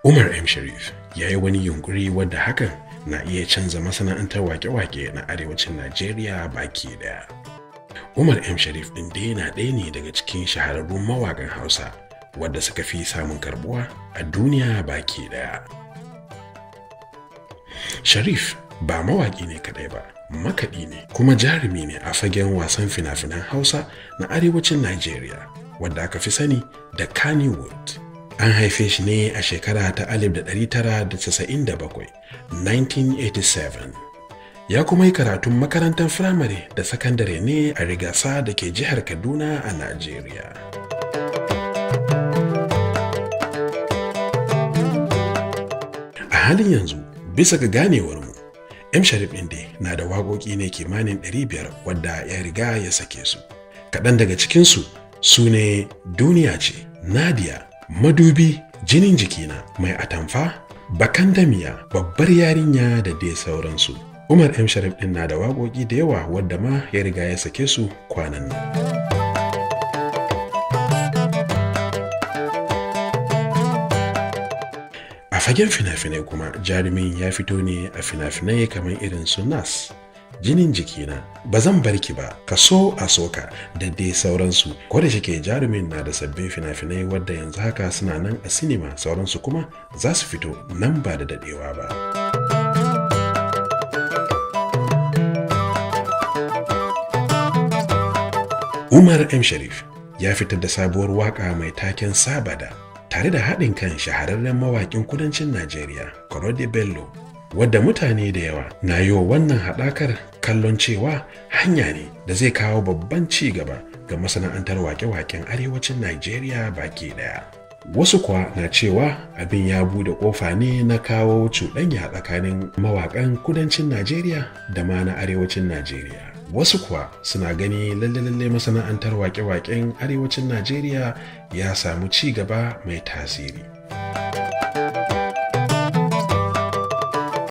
Umar M. Sharif ya yi wani yunkuri wadda hakan na iya canza masana'antar wake-wake na arewacin Najeriya baki daya. Umar M. Sharif ɗin dai na ɗaya ne daga cikin shahararrun mawaƙan Hausa wadda suka fi samun karbuwa a duniya baki daya. Sharif ba mawaƙi ne kaɗai ba, makaɗi ne kuma jarumi ne a fagen wasan fina-finan Hausa na arewacin Najeriya wadda aka fi sani da Kannywood. An haife shi ne a shekara ta 1997, 1987. Ya kuma yi karatun makarantar firamare da sakandare ne a Rigasa da ke jihar Kaduna a Najeriya. A halin yanzu, bisa ga ganewarmu, M. Sharif ɗin na da waƙoƙi ne kimanin 500 wadda ya riga ya sake su. Kaɗan daga cikinsu su ne Duniya ce, Nadia, Madubi, Jinin jikina, Mai atamfa, Bakan damiya, Babbar yarinya da dai sauransu. Umar M. Sharif ɗin na da waƙoƙi da yawa wadda ma ya riga ya sake su kwanan nan. A fagen fina-finai kuma jarumin ya fito ne a fina-finai kamar irin su Nas, Jinin jikina, Ba zan barki ba, Ka so a soka da dai sauransu. Ko da shike jarumin na da sabbin fina-finai wadda yanzu haka suna nan a sinima, sauransu kuma za su fito nan ba da dadewa ba. Umar M. Sharif ya fitar da sabuwar waka mai taken Sabada tare da haɗin kan shahararren mawaƙin kudancin Najeriya, Korede Bello, wadda mutane da yawa na yi wa wannan haɗakar kallon cewa hanya ne da zai kawo babban ci gaba ga masana'antar wake-waken arewacin Najeriya baki ɗaya. Wasu kuwa na cewa abin ya bude ƙofa ne na kawo cuɗanya tsakanin mawaƙan kudancin Najeriya da ma na arewacin Najeriya. Wasu kuwa suna gani lalle masana'antar wake-waken arewacin Najeriya ya samu ci gaba mai tasiri.